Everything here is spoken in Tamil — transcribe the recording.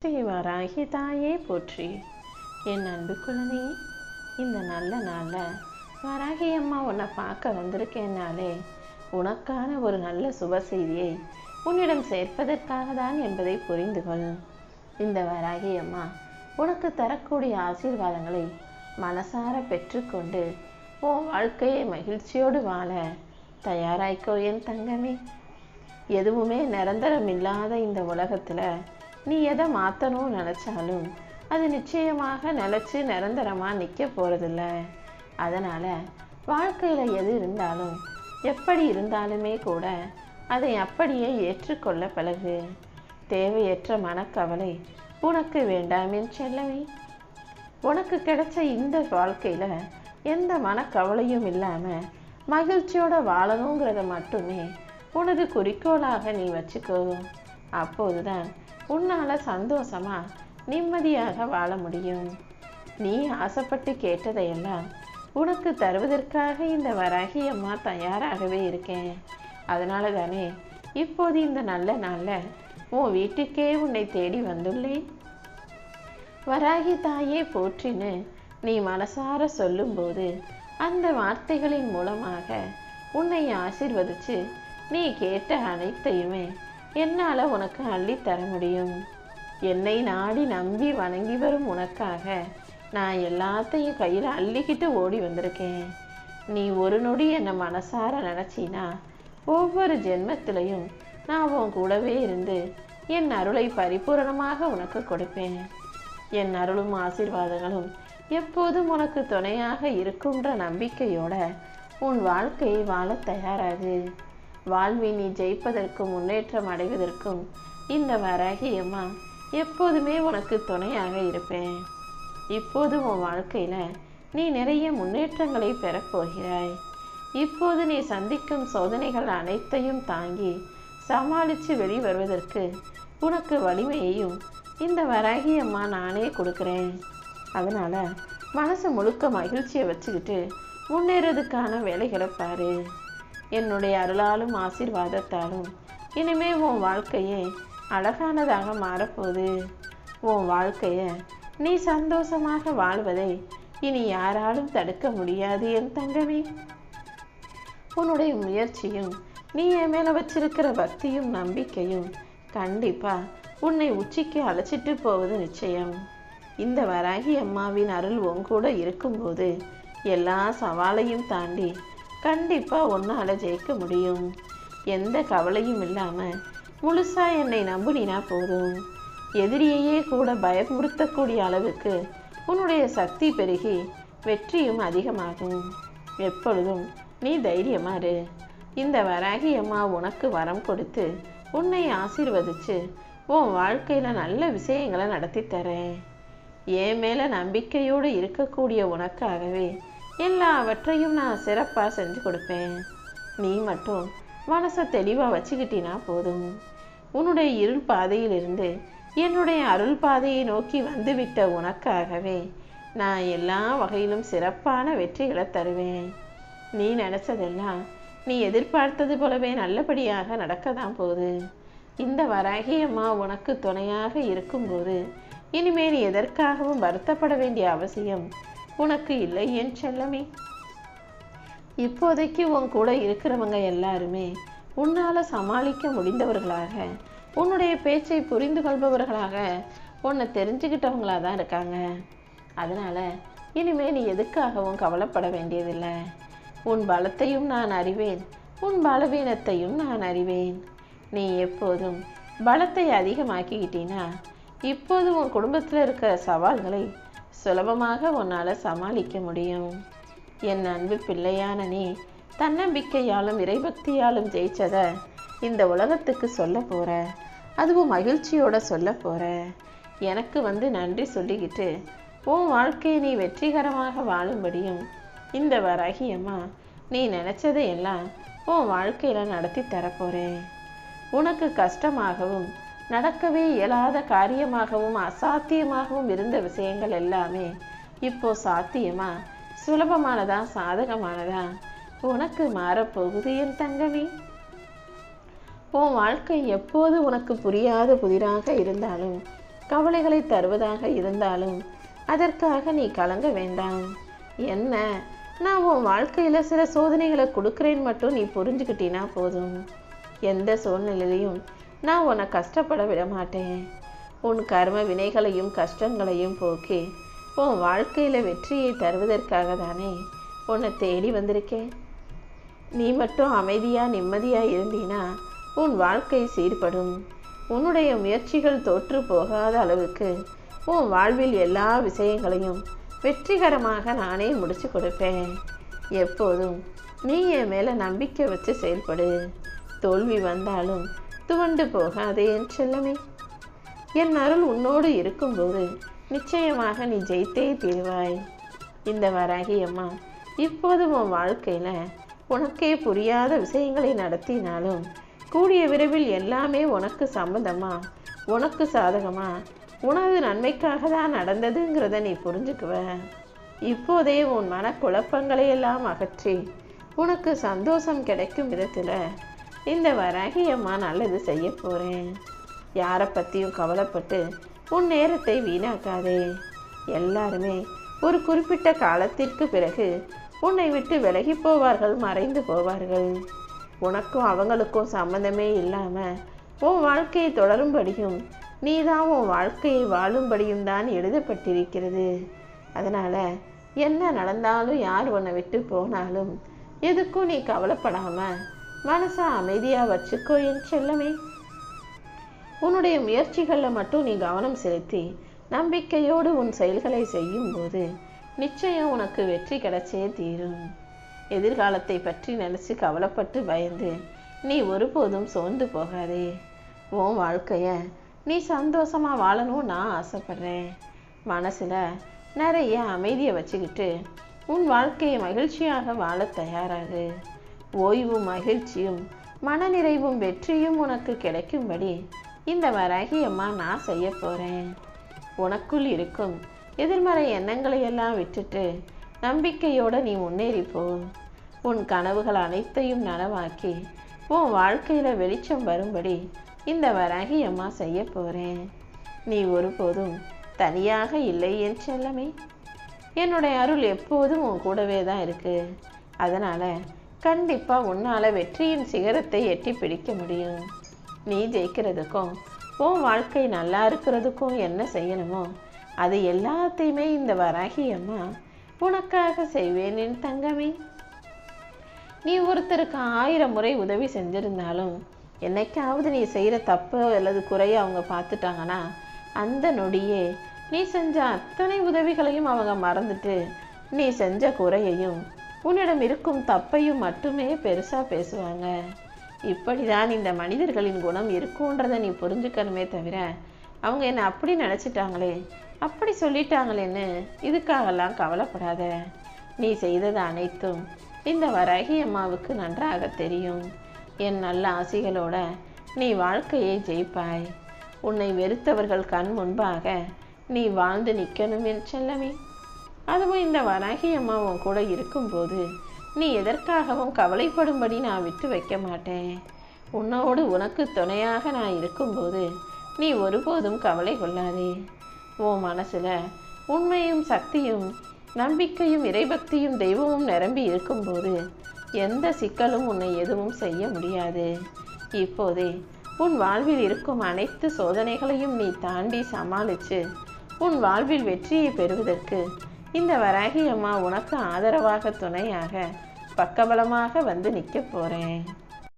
ஸ்ரீ வராகி தாயே போற்றி. என் அன்பு குழந்தை, இந்த நல்ல நாளில் வராகி அம்மா உன்னை பார்க்க வந்திருக்கேன்னாலே உனக்கான ஒரு நல்ல சுப செய்தியை உன்னிடம் சேர்ப்பதற்காக தான் என்பதை புரிந்து கொள். இந்த வராகி அம்மா உனக்கு தரக்கூடிய ஆசீர்வாதங்களை மனசார பெற்றுக்கொண்டு உன் வாழ்க்கையை மகிழ்ச்சியோடு வாழ தயாராய்க்கோ என் தங்கமே. எதுவுமே நிரந்தரம் இல்லாத இந்த உலகத்தில் நீ எதை மாற்றணும்னு நினச்சாலும் அது நிச்சயமாக நிலச்சி நிரந்தரமாக நிற்க போகிறதில்ல. அதனால் வாழ்க்கையில் எது இருந்தாலும் எப்படி இருந்தாலுமே கூட அதை அப்படியே ஏற்றுக்கொள்ள பழகு. தேவையற்ற மனக்கவலை உனக்கு வேண்டாமின் செல்லவே. உனக்கு கிடைச்ச இந்த வாழ்க்கையில் எந்த மனக்கவலையும் இல்லாமல் மகிழ்ச்சியோடு வாழணுங்கிறத மட்டுமே உனது குறிக்கோளாக நீ வச்சுக்கோ. அப்போதுதான் உன்னால் சந்தோஷமாக நிம்மதியாக வாழ முடியும். நீ ஆசைப்பட்டு கேட்டதையெல்லாம் உனக்கு தருவதற்காக இந்த வராகி அம்மா தயாராகவே இருக்கேன். அதனால தானே இப்போது இந்த நல்ல நாளில் உன் வீட்டுக்கே உன்னை தேடி வந்துள்ளேன். வராகி தாயே போற்றின்னு நீ மனசார சொல்லும்போது அந்த வார்த்தைகளின் மூலமாக உன்னை ஆசீர்வதிச்சு நீ கேட்ட அனைத்தையுமே என்னால் உனக்கு அள்ளித்தர முடியும். என்னை நாடி நம்பி வணங்கி வரும் உனக்காக நான் எல்லாத்தையும் கையில் அள்ளிக்கிட்டு ஓடி வந்திருக்கேன். நீ ஒரு நொடி என்னை மனசார நினச்சினா ஒவ்வொரு ஜென்மத்திலையும் நான் உன் கூடவே இருந்து என் அருளை பரிபூரணமாக உனக்கு கொடுப்பேன். என் அருளும் ஆசீர்வாதங்களும் எப்போதும் உனக்கு துணையாக இருக்குன்ற நம்பிக்கையோட உன் வாழ்க்கையை வாழ தயாராகு. வாழ்வில் நீ ஜெயிப்பதற்கும் முன்னேற்றம் அடைவதற்கும் இந்த வராகி அம்மா எப்போதுமே உனக்கு துணையாக இருப்பேன். இப்போது உன் வாழ்க்கையில் நீ நிறைய முன்னேற்றங்களை பெறப்போகிறாய். இப்போது நீ சந்திக்கும் சோதனைகள் அனைத்தையும் தாங்கி சமாளித்து வெளிவருவதற்கு உனக்கு வலிமையையும் இந்த வராகி அம்மா நானே கொடுக்குறேன். அதனால் மனசு முழுக்க மகிழ்ச்சியை வச்சுக்கிட்டு முன்னேறதுக்கான வேலைகளை பாரு. என்னுடைய அருளாலும் ஆசீர்வாதத்தாலும் இனிமே உன் வாழ்க்கையே அழகானதாக மாறப்போகுது. உன் வாழ்க்கையை நீ சந்தோஷமாக வாழ்வதை இனி யாராலும் தடுக்க முடியாது என் தங்கமே. உன்னுடைய முயற்சியும் நீ என் மேலே வச்சிருக்கிற பக்தியும் நம்பிக்கையும் கண்டிப்பாக உன்னை உச்சிக்கு அழைச்சிட்டு போவது நிச்சயம். இந்த வராகி அம்மாவின் அருள் உன் கூட இருக்கும்போது எல்லா சவாலையும் தாண்டி கண்டிப்பாக உன்னால் ஜெயிக்க முடியும். எந்த கவலையும் இல்லாமல் முழுசாக என்னை நம்பினா போதும். எதிரியையே கூட பயமுறுத்தக்கூடிய அளவுக்கு உன்னுடைய சக்தி பெருகி வெற்றியும் அதிகமாகும். எப்பொழுதும் நீ தைரியமாக இரு. இந்த வராகி அம்மா உனக்கு வரம் கொடுத்து உன்னை ஆசீர்வதித்து உன் வாழ்க்கையில் நல்ல விஷயங்களை நடத்தி தரேன். என் மேலே நம்பிக்கையோடு இருக்கக்கூடிய உனக்காகவே எல்லாவற்றையும் நான் சிறப்பாக செஞ்சு கொடுப்பேன். நீ மட்டும் மனசை தெளிவாக வச்சுக்கிட்டினா போதும். உன்னுடைய இருள் பாதையிலிருந்து என்னுடைய அருள் பாதையை நோக்கி வந்துவிட்ட உனக்காகவே நான் எல்லா வகையிலும் சிறப்பான வெற்றிகளை தருவேன். நீ நினச்சதெல்லாம் நீ எதிர்பார்த்தது போலவே நல்லபடியாக நடக்க தான் போகுது. இந்த வராகி அம்மா உனக்கு துணையாக இருக்கும்போது இனிமேல் நீ எதற்காகவும் வருத்தப்பட வேண்டிய அவசியம் உனக்கு இல்லை என் செல்லமே. இப்போதைக்கு உன் கூட இருக்கிறவங்க எல்லாருமே உன்னால் சமாளிக்க முடிந்தவர்களாக, உன்னுடைய பேச்சை புரிந்து கொள்பவர்களாக, உன்னை தெரிஞ்சுக்கிட்டவங்களாக தான் இருக்காங்க. அதனால் இனிமேல் நீ எதுக்காகவும் கவலைப்பட வேண்டியதில்லை. உன் பலத்தையும் நான் அறிவேன், உன் பலவீனத்தையும் நான் அறிவேன். நீ எப்போதும் பலத்தை அதிகமாக்கிக்கிட்டீன்னா இப்போது உன் குடும்பத்தில் இருக்கிற சவால்களை சுலபமாக உன்னால் சமாளிக்க முடியும். என் அன்பு பிள்ளையான நீ தன்னம்பிக்கையாலும் இறைபக்தியாலும் ஜெயிச்சதை இந்த உலகத்துக்கு சொல்ல போகிற, அதுவும் மகிழ்ச்சியோடு சொல்ல போகிற. எனக்கு நன்றி சொல்லிக்கிட்டு உன் வாழ்க்கையை நீ வெற்றிகரமாக வாழும்படியும் இந்த வராகி அம்மா நீ நினச்சதையெல்லாம் உன் வாழ்க்கையில் நடத்தி தரப்போகிறேன். உனக்கு கஷ்டமாகவும் நடக்கவே இயலாத காரியமாகவும் அசாத்தியமாகவும் இருந்த விஷயங்கள் எல்லாமே இப்போ சாத்தியமா சுலபமானதா சாதகமானதா உனக்கு மாறப்போகுது என் தங்கமே. உன் வாழ்க்கை எப்போது உனக்கு புரியாத புதிராக இருந்தாலும் கவலைகளை தருவதாக இருந்தாலும் அதற்காக நீ கலங்க வேண்டாம். என்ன, நான் உன் வாழ்க்கையில் சில சோதனைகளை கொடுக்குறேன்னு மட்டும் நீ புரிஞ்சுக்கிட்டீன்னா போதும். எந்த சூழ்நிலையிலையும் நான் உன்னை கஷ்டப்பட விட மாட்டேன். உன் கர்ம வினைகளையும் கஷ்டங்களையும் போக்கி உன் வாழ்க்கையில் வெற்றியை தருவதற்காக தானே உன்னை தேடி வந்திருக்கேன். நீ மட்டும் அமைதியாக நிம்மதியாக இருந்தீனா உன் வாழ்க்கை சீர்படும். உன்னுடைய முயற்சிகள் தோற்று போகாத அளவுக்கு உன் வாழ்வில் எல்லா விஷயங்களையும் வெற்றிகரமாக நானே முடிச்சு கொடுப்பேன். எப்போதும் நீ என் மேலே நம்பிக்கை வச்சு செயல்படு. தோல்வி வந்தாலும் துவண்டு போகாதே என் செல்லமே. என் அருள் உன்னோடு இருக்கும்போது நிச்சயமாக நீ ஜெயித்தே தீர்வாய். இந்த வராகி அம்மா இப்போது உன் வாழ்க்கையில் உனக்கே புரியாத விஷயங்களை நடத்தினாலும் கூடிய விரைவில் எல்லாமே உனக்கு சம்பந்தமா, உனக்கு சாதகமா, உனது நன்மைக்காக தான் நடந்ததுங்கிறத நீ புரிஞ்சுக்குவ. இப்போதே உன் மனக்குழப்பங்களை எல்லாம் அகற்றி உனக்கு சந்தோஷம் கிடைக்கும் விதத்தில் இந்த வராகி அம்மா நல்லது செய்ய போகிறேன். யாரை பற்றியும் கவலைப்பட்டு உன் நேரத்தை வீணாக்காதே. எல்லாருமே ஒரு குறிப்பிட்ட காலத்திற்கு பிறகு உன்னை விட்டு விலகி போவார்கள், மறைந்து போவார்கள். உனக்கும் அவங்களுக்கும் சம்மந்தமே இல்லாமல் உன் வாழ்க்கையை தொடரும்படியும் நீ தான் உன் வாழ்க்கையை வாழும்படியும் தான் எழுதப்பட்டிருக்கிறது. அதனால் என்ன நடந்தாலும் யார் உன்னை விட்டு போனாலும் எதுக்கும் நீ கவலைப்படாமல் மனசை அமைதியாக வச்சுக்கோ என் செல்லமே. உன்னுடைய முயற்சிகளில் மட்டும் நீ கவனம் செலுத்தி நம்பிக்கையோடு உன் செயல்களை செய்யும்போது நிச்சயம் உனக்கு வெற்றி கிடைச்சே தீரும். எதிர்காலத்தை பற்றி நினச்சி கவலைப்பட்டு பயந்து நீ ஒருபோதும் சோர்ந்து போகாதே. உன் வாழ்க்கையை நீ சந்தோஷமாக வாழணும் நான் ஆசைப்படுறேன். மனசில் நிறைய அமைதியை வச்சுக்கிட்டு உன் வாழ்க்கையை மகிழ்ச்சியாக வாழ தயாராகு. ஓய்வும் மகிழ்ச்சியும் மனநிறைவும் வெற்றியும் உனக்கு கிடைக்கும்படி இந்த வராகி அம்மா நான் செய்ய போகிறேன். உனக்குள் இருக்கும் எதிர்மறை எண்ணங்களை எல்லாம் விட்டுட்டு நம்பிக்கையோடு நீ முன்னேறிப்போ. உன் கனவுகள் அனைத்தையும் நனவாக்கி உன் வாழ்க்கையில் வெளிச்சம் வரும்படி இந்த வராகி அம்மா செய்ய போகிறேன். நீ ஒருபோதும் தனியாக இல்லை என் செல்லமே. என்னுடைய அருள் எப்போதும் உன் கூடவே தான் இருக்குது. அதனால் கண்டிப்பாக உன்னால் வெற்றியின் சிகரத்தை எட்டி பிடிக்க முடியும். நீ ஜெயிக்கிறதுக்கும் உன் வாழ்க்கை நல்லா இருக்கிறதுக்கும் என்ன செய்யணுமோ அது எல்லாத்தையுமே இந்த வராகி அம்மா உனக்காக செய்வேன் என் தங்கமே. நீ ஒருத்தருக்கு 1000 முறை உதவி செஞ்சிருந்தாலும் என்னைக்காவது நீ செய்கிற தப்பு அல்லது குறையை அவங்க பார்த்துட்டாங்கன்னா அந்த நொடியே நீ செஞ்ச அத்தனை உதவிகளையும் அவங்க மறந்துட்டு நீ செஞ்ச குறையையும் உன்னிடம் இருக்கும் தப்பையும் மட்டுமே பெருசாக பேசுவாங்க. இப்படிதான் இந்த மனிதர்களின் குணம் இருக்குன்றதை நீ புரிஞ்சுக்கணுமே தவிர அவங்க என்னை அப்படி நினச்சிட்டாங்களே அப்படி சொல்லிட்டாங்களேன்னு இதுக்காகலாம் கவலைப்படாத. நீ செய்தது அனைத்தும் இந்த வராகி அம்மாவுக்கு நன்றாக தெரியும். என் நல்ல ஆசைகளோட நீ வாழ்க்கையை ஜெயிப்பாய். உன்னை வெறுத்தவர்கள் கண் முன்பாக நீ வாழ்ந்து நிற்கணும் என் செல்லமே. அதுவும் இந்த வராகி அம்மா உன் கூட இருக்கும்போது நீ எதற்காகவும் கவலைப்படும்படி நான் விட்டு வைக்க மாட்டேன். உன்னோடு உனக்கு துணையாக நான் இருக்கும்போது நீ ஒருபோதும் கவலை கொள்ளாதே. உன் மனசில் உண்மையும் சக்தியும் நம்பிக்கையும் இறைபக்தியும் தெய்வமும் நிரம்பி இருக்கும்போது எந்த சிக்கலும் உன்னை எதுவும் செய்ய முடியாது. இப்போதே உன் வாழ்வில் இருக்கும் அனைத்து சோதனைகளையும் நீ தாண்டி சமாளித்து உன் வாழ்வில் வெற்றியை பெறுவதற்கு இந்த வராகி அம்மா உனக்கு ஆதரவாக துணையாக பக்கபலமாக வந்து நிற்க போகிறேன்.